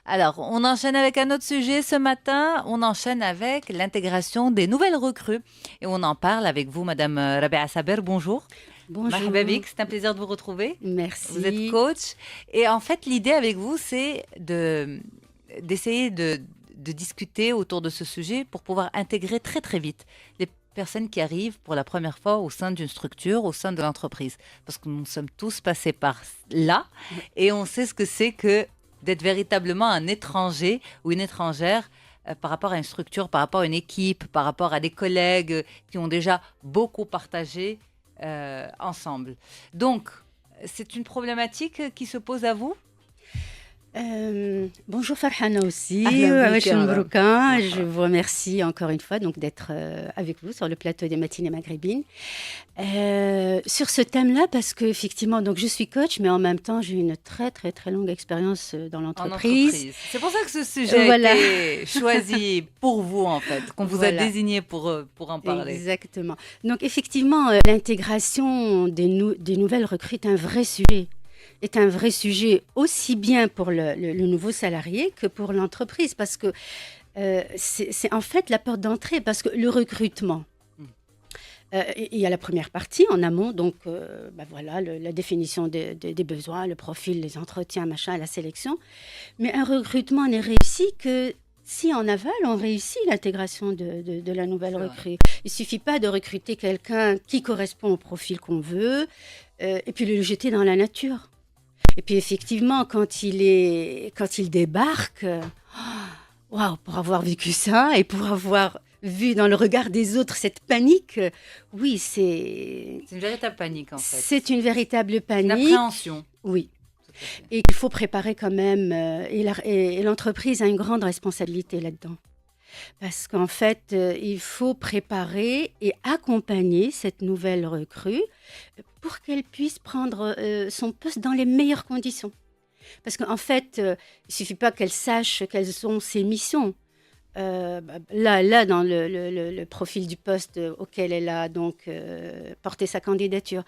Alors, on enchaîne avec un autre sujet ce matin. On enchaîne avec l'intégration des nouvelles recrues. Et on en parle avec vous, Madame Rabia Saber. Bonjour. Marhaba Bonjour, bik, c'est un plaisir de vous retrouver. Vous êtes merci. coach. Et en fait, l'idée avec vous, c'est d'essayer de discuter autour de ce sujet pour pouvoir intégrer très très vite les personnes qui arrivent pour la première fois au sein d'une structure, au sein de l'entreprise. Parce que nous sommes tous passés par là et on sait ce que c'est que d'être véritablement un étranger ou une étrangère par rapport à une structure, par rapport à une équipe, par rapport à des collègues qui ont déjà beaucoup partagé ensemble. Donc, c'est une problématique qui se pose à vous. Bonjour Farhana aussi, أهلا بيك Wesh يا مدام. Mbrouka. Je مرحبا. vous remercie encore une fois donc d'être avec vous sur le plateau des matinées maghrébines. Sur ce thème-là, parce que effectivement, donc je suis coach, mais en même temps, j'ai une très très très longue expérience dans En l'entreprise. entreprise. C'est pour ça que ce sujet a Voilà, été choisi pour vous, en fait, qu'on vous a voilà, désigné pour en parler. exactement. Donc effectivement, l'intégration des nouvelles recrues est un vrai sujet aussi bien pour le nouveau salarié que pour l'entreprise, parce que c'est en fait la porte d'entrée, parce que le recrutement, Mm. il y a la première partie en amont, donc bah voilà, la définition des besoins, le profil, les entretiens, machin, la sélection. Mais un recrutement n'est réussi que si en aval, on réussit l'intégration de la nouvelle C'est vrai. recrue. Il suffit pas de recruter quelqu'un qui correspond au profil qu'on veut et puis le jeter dans la nature. Et puis effectivement, quand il débarque, waouh, pour avoir vécu ça et pour avoir vu dans le regard des autres cette panique, oui, C'est une véritable panique, en fait. c'est une véritable Une panique. appréhension. Oui, Tout à fait. et qu'il faut préparer quand même. Et l'entreprise a une grande responsabilité là-dedans. Parce qu'en fait, il faut préparer et accompagner cette nouvelle recrue pour qu'elle puisse prendre son poste dans les meilleures conditions. Parce qu'en fait, il ne suffit pas qu'elle sache quelles sont ses missions. Là, dans le profil du poste auquel elle a donc porté sa candidature.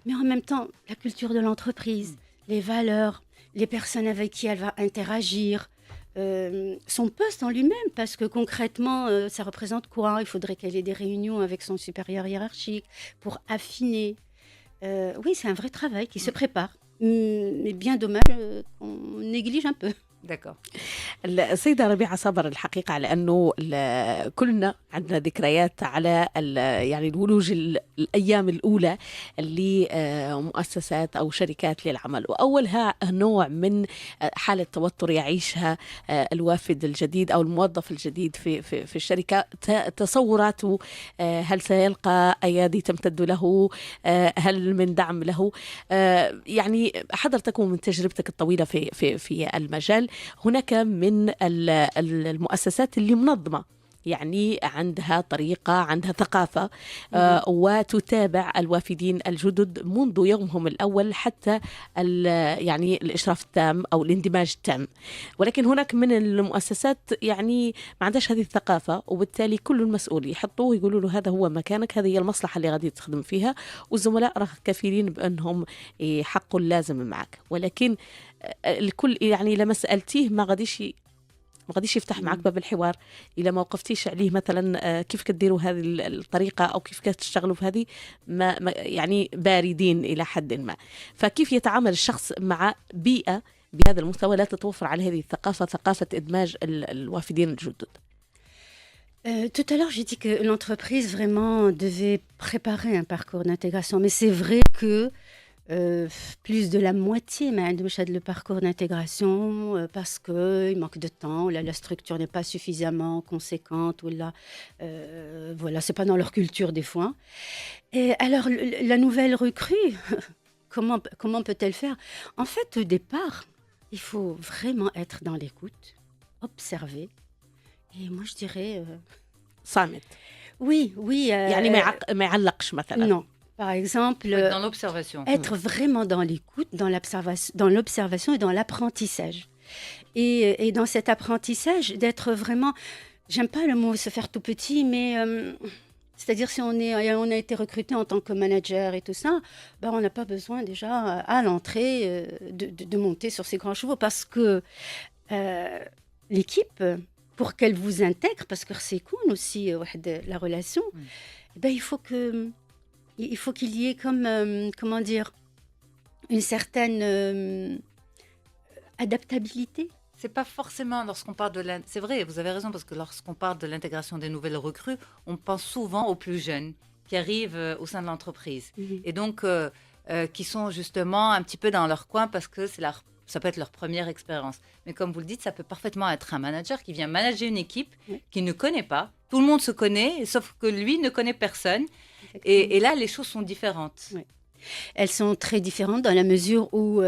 Mais en même temps, la culture de l'entreprise, les valeurs, les personnes avec qui elle va interagir, son poste en lui-même, parce que concrètement, ça représente quoi? Il faudrait qu'elle ait des réunions avec son supérieur hiérarchique pour affiner. Oui, c'est un vrai travail qui se prépare. Mais bien dommage qu'on néglige un peu. D'accord. السيدة ربيعة صبر الحقيقة على أنه كلنا عندنا ذكريات على يعني الولوج الأيام الأولى لمؤسسات أو شركات للعمل، وأولها نوع من حالة توتر يعيشها الوافد الجديد أو الموظف الجديد في الشركة. تصوراته، هل سيلقى أيادي تمتد له، هل من دعم له. يعني حضرتكم من تجربتك الطويلة في المجال، هناك من المؤسسات اللي منظمة، يعني عندها طريقة، عندها ثقافة، وتتابع الوافدين الجدد منذ يومهم الأول حتى يعني الإشراف التام أو الاندماج التام. ولكن هناك من المؤسسات يعني ما عندهاش هذه الثقافة، وبالتالي كل المسؤول يحطوه يقولوا له هذا هو مكانك، هذه هي المصلحة اللي غادي تخدم فيها، والزملاء راه كفيلين بأنهم يحقوا اللازم معك. ولكن الكل يعني لما سألتيه ما غاديش يفتح معك باب الحوار إلا ما وقفتيش عليه مثلا كيف كديروا هذه الطريقة أو كيف كتشتغلوا في هذه، ما يعني باردين إلى حد ما. فكيف يتعامل الشخص مع بيئة بهذا المستوى لا تتوفر على هذه الثقافة، ثقافة إدماج الوافدين الجدد؟ Tout à l'heure, j'ai dit que l'entreprise vraiment devait préparer un parcours d'intégration. Mais c'est vrai que plus de la moitié ما عندهمش هذا le parcours d'intégration parce qu'il manque de temps, ou là, la structure n'est pas suffisamment conséquente, ou là, voilà, c'est pas dans leur culture des fois. Et alors, la nouvelle recrue, comment peut-elle faire? En fait, au départ, il faut vraiment être dans l'écoute, observer. Et moi, je dirais, صامت، oui, oui. يعني ما يعلقش مثلا. Non. Par exemple, Faut être dans l'observation. être vraiment dans l'écoute, dans l'observation et dans l'apprentissage. Et dans cet apprentissage, d'être vraiment, j'aime pas le mot se faire tout petit, mais c'est-à-dire si on a été recruté en tant que manager et tout ça, ben on n'a pas besoin déjà à l'entrée de monter sur ses grands chevaux, parce que l'équipe, pour qu'elle vous intègre, parce que c'est cool aussi la relation, eh ben, il faut qu'il y ait comme, comment dire, une certaine adaptabilité. C'est pas forcément lorsqu'on parle c'est vrai, vous avez raison, parce que lorsqu'on parle de l'intégration des nouvelles recrues, on pense souvent aux plus jeunes qui arrivent au sein de l'entreprise. Et donc, qui sont justement un petit peu dans leur coin parce que ça peut être leur première expérience. Mais comme vous le dites, ça peut parfaitement être un manager qui vient manager une équipe qui ne connaît pas. Tout le monde se connaît, sauf que lui ne connaît personne. Et là, les choses sont différentes. Oui. Elles sont très différentes dans la mesure où,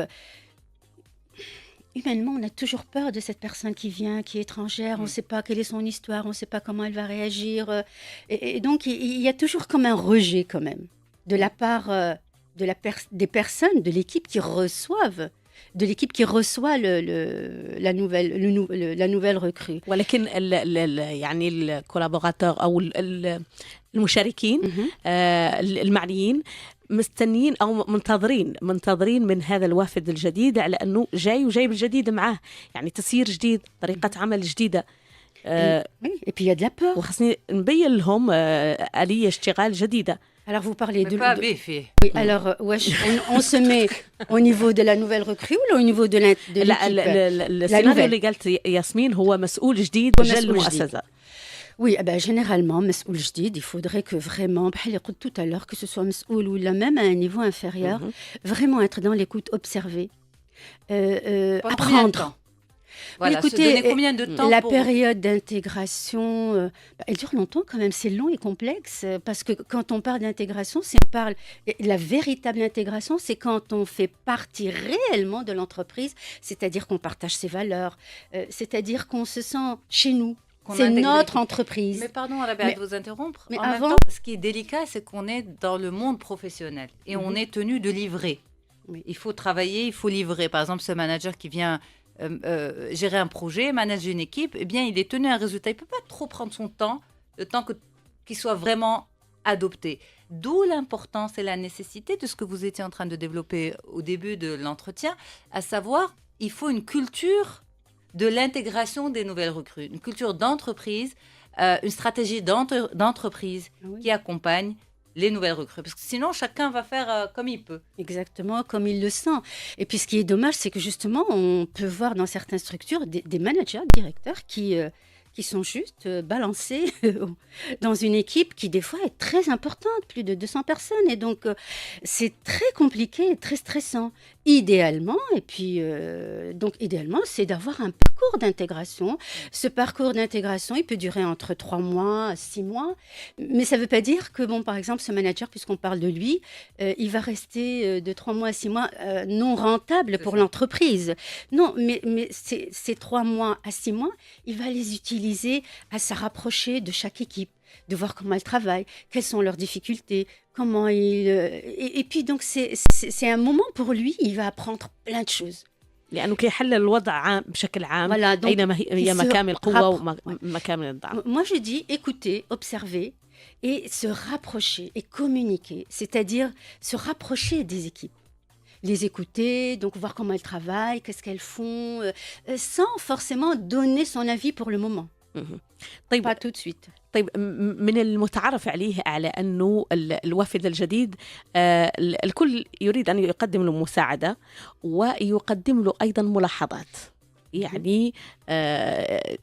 humainement, on a toujours peur de cette personne qui vient, qui est étrangère. On ne sait pas quelle est son histoire, on ne sait pas comment elle va réagir. Et donc, il y a toujours comme un rejet quand même de la part des personnes, de l'équipe qui reçoivent. De l'équipe qui reçoit la nouvelle recrue. ولكن يعني الكولابوراتور او المشاركين المعنيين مستنيين او منتظرين من هذا الوافد الجديد على انه جاي وجايب الجديد معاه، يعني تسيير جديد، طريقه عمل جديده. Et puis il y a de la peur. وخصني نبين لهم آلية اشتغال جديدة. Alors vous parlez Mais pas bifé. Oui, alors on se met au niveau de la nouvelle recrue ou au niveau de l'équipe. السيناريو اللي قالت ياسمين هو مسؤول جديد جا المؤسسة. Oui, généralement, مسؤول جديد, il faudrait que vraiment, بحال اللي قلت tout à l'heure, que ce soit مسؤول ou là même à un niveau inférieur, vraiment être dans l'écoute, observer, apprendre. Voilà, écoutez, se donner combien de temps la période d'intégration, elle dure longtemps quand même, c'est long et complexe, parce que quand on parle d'intégration, la véritable intégration, c'est quand on fait partie réellement de l'entreprise, c'est-à-dire qu'on partage ses valeurs, c'est-à-dire qu'on se sent chez nous. C'est notre entreprise. Mais pardon, Rabia, de vous interrompre. Mais en avant, même temps, ce qui est délicat, c'est qu'on est dans le monde professionnel et on est tenu de livrer. Oui. Il faut travailler, il faut livrer. Par exemple, ce manager qui vient gérer un projet, manager une équipe, eh bien, il est tenu à un résultat. Il ne peut pas trop prendre son temps, le temps qu'il soit vraiment adopté. D'où l'importance et la nécessité de ce que vous étiez en train de développer au début de l'entretien, à savoir, il faut une culture de l'intégration des nouvelles recrues, une culture d'entreprise, une stratégie d'entreprise qui accompagne les nouvelles recrues. Parce que sinon, chacun va faire comme il peut. Exactement, comme il le sent. Et puis, ce qui est dommage, c'est que justement, on peut voir dans certaines structures des managers, directeurs qui sont juste balancés dans une équipe qui, des fois, est très importante, plus de 200 personnes. Et donc, c'est très compliqué et très stressant. Idéalement, idéalement, c'est d'avoir un parcours d'intégration. Ce parcours d'intégration, il peut durer entre 3 mois, 6 mois. Mais ça ne veut pas dire que, par exemple, ce manager, puisqu'on parle de lui, il va rester de 3 mois à 6 mois non rentable pour l'entreprise. Non, mais ces 3 mois à 6 mois, il va les utiliser à se rapprocher de chaque équipe, de voir comment elle travaille, quelles sont leurs difficultés, comment et puis donc c'est un moment pour lui, il va apprendre plein de choses. لأنه كيحلل الوضع بشكل عام أينما هي مكامن القوة ومكامن الضعف. Moi je dis écouter, observer et se rapprocher et communiquer, c'est-à-dire se rapprocher des équipes. Les écouter, donc voir comment elles travaillent, qu'est-ce qu'elles font, sans forcément donner son avis pour le moment. طيب pas tout de suite. طيب من المتعارف عليه على أنه الوافد الجديد الكل يريد أن يقدم له مساعدة ويقدم له أيضا ملاحظات. يعني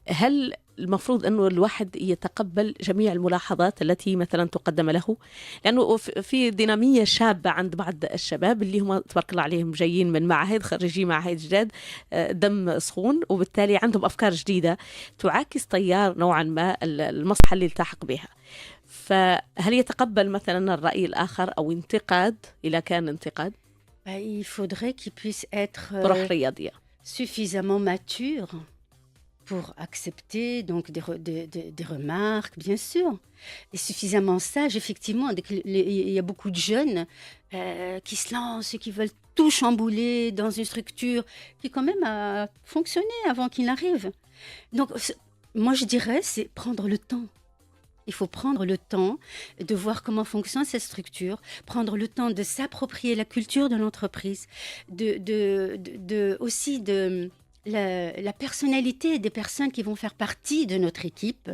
هل المفروض أنه الواحد يتقبل جميع الملاحظات التي مثلا تقدم له؟ لأنه في دينامية شابة عند بعض الشباب اللي هم تبارك الله عليهم جايين من معاهد، خريجين معاهد جداد، دم سخون، وبالتالي عندهم أفكار جديدة تعاكس تيار نوعا ما المصلحة اللي التحق بها. فهل يتقبل مثلا الرأي الآخر أو انتقاد إذا كان انتقاد؟ Il faudrait qu'il puisse être بروح رياضية suffisamment mature pour accepter donc des remarques, bien sûr, et suffisamment sage, effectivement. Il y a beaucoup de jeunes qui se lancent et qui veulent tout chambouler dans une structure qui quand même a fonctionné avant qu'il n'arrive. Donc, moi je dirais, c'est prendre le temps. Il faut prendre le temps de voir comment fonctionne cette structure, prendre le temps de s'approprier la culture de l'entreprise, aussi la personnalité des personnes qui vont faire partie de notre équipe.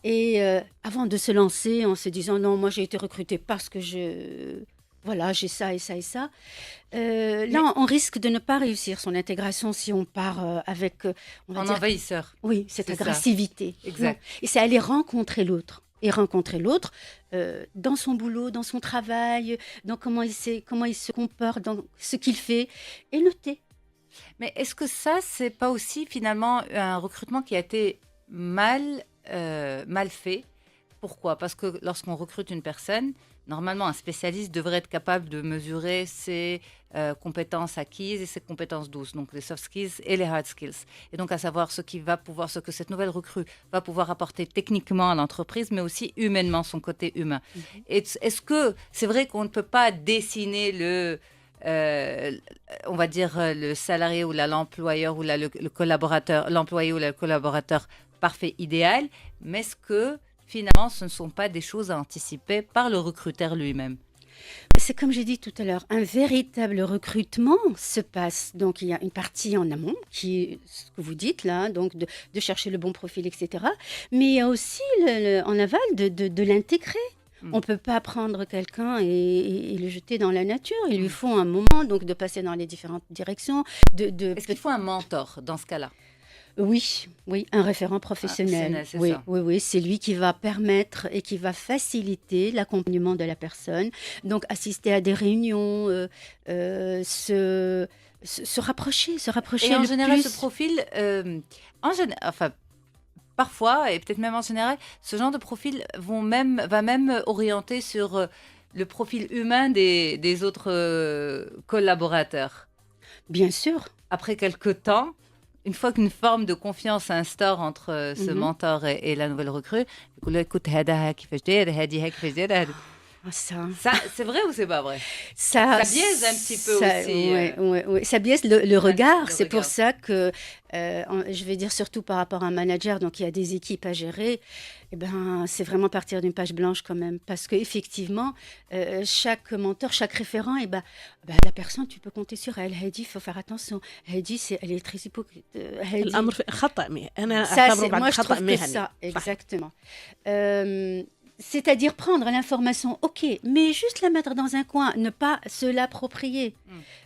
Et avant de se lancer en se disant non, moi j'ai été recrutée parce que voilà, j'ai ça et ça et ça. Là, on risque de ne pas réussir son intégration si on part avec, on va En dire, envahisseur. oui, cette C'est ça. agressivité. Exact. Non. Et c'est aller rencontrer l'autre. Et rencontrer l'autre dans son boulot, dans son travail, dans comment il se comporte, dans ce qu'il fait, et noter. Mais est-ce que ça, c'est pas aussi finalement un recrutement qui a été mal fait? Pourquoi? Parce que lorsqu'on recrute une personne, normalement, un spécialiste devrait être capable de mesurer ses compétences acquises et ses compétences douces, donc les soft skills et les hard skills. Et donc, à savoir ce que cette nouvelle recrue va pouvoir apporter techniquement à l'entreprise, mais aussi humainement, son côté humain. Est-ce que c'est vrai qu'on ne peut pas dessiner on va dire le salarié ou l'employeur ou le collaborateur, l'employé ou le collaborateur parfait, idéal, mais est-ce que finalement, ce ne sont pas des choses à anticiper par le recruteur lui-même? C'est comme j'ai dit tout à l'heure, un véritable recrutement se passe. Donc, il y a une partie en amont, qui est ce que vous dites là, donc de chercher le bon profil, etc. Mais il y a aussi en aval de l'intégrer. On ne peut pas prendre quelqu'un et le jeter dans la nature. Il lui faut un moment donc de passer dans les différentes directions. Est-ce qu'il faut un mentor dans ce cas-là? Oui, un référent professionnel. C'est Oui, ça. oui, c'est lui qui va permettre et qui va faciliter l'accompagnement de la personne. Donc, assister à des réunions, se rapprocher Et en le général, plus. ce profil, enfin, parfois, et peut-être même en général, ce genre de profil va même orienter sur le profil humain des autres collaborateurs. Bien sûr. Après quelques temps, une fois qu'une forme de confiance s'instaure entre ce mentor et la nouvelle recrue, écoute, Ça, ça, c'est vrai ou c'est pas vrai? ça biaise un petit peu aussi. Oui, ça biaise le regard. le C'est pour regard. ça que, je vais dire surtout par rapport à un manager, donc il y a des équipes à gérer, eh ben, c'est vraiment partir d'une page blanche quand même. Parce qu'effectivement, chaque mentor, chaque référent, eh ben, la personne, tu peux compter sur elle. Heidi, il faut faire attention. Heidi, elle est très hypocrite. Heidi, الأمر خطأ أنا ça, أعتبره c'est, بعد moi, je خطأ trouve que مهني. ça, صح. exactement. C'est-à-dire prendre l'information, ok, mais juste la mettre dans un coin, ne pas se l'approprier.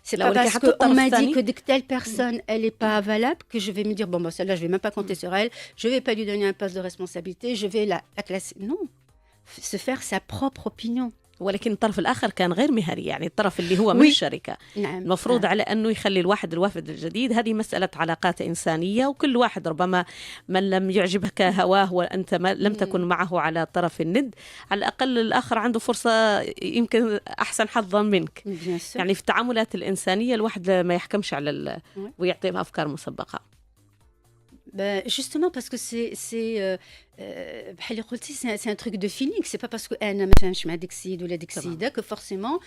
C'est لا pas ولكن parce حتى qu'on الطرف m'a dit الثاني que dès que telle personne, elle n'est pas valable, que je vais me dire, bon, celle-là, je vais même pas compter sur elle, je vais pas lui donner un poste de responsabilité, je vais la classer. Non, se faire sa propre opinion. ولكن الطرف الآخر كان غير مهني، يعني الطرف اللي هو من Oui. الشركة نعم. المفروض على أنه يخلي الوافد الجديد. هذه مسألة علاقات إنسانية، وكل واحد ربما من لم يعجبك هواه وأنت لم تكن معه على طرف الند، على الأقل الآخر عنده فرصة يمكن أحسن حظا منك. Bien sûr. يعني في التعاملات الإنسانية الواحد ما يحكمش على ويعطي أفكار مسبقة. Justement parce que بحال اللي قلتي c'est un truc de feeling, c'est pas parce que انا مثلا مش مع ديك السيد ولا ديك السيده que forcément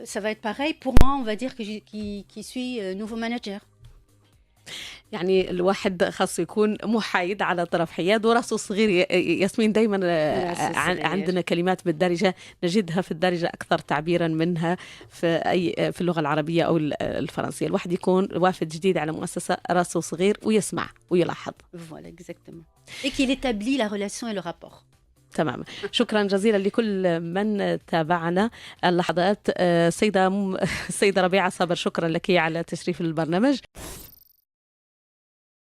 ça va être pareil pour moi, on va dire que qui suis nouveau manager. يعني الواحد خاصه يكون محايد على طرف حياد وراسه صغير. ياسمين دايما عندنا كلمات بالدارجة نجدها في الدارجة أكثر تعبيرا منها في اللغة العربية أو الفرنسية. الواحد يكون وافد جديد على مؤسسة راسه صغير ويسمع ويلاحظ. Voilà, exactement. Et qu'il établit la relation et le rapport. تماما. شكرا جزيلا لكل من تابعنا اللحظات. سيدة ربيعة صابر، شكرا لك على تشريف البرنامج.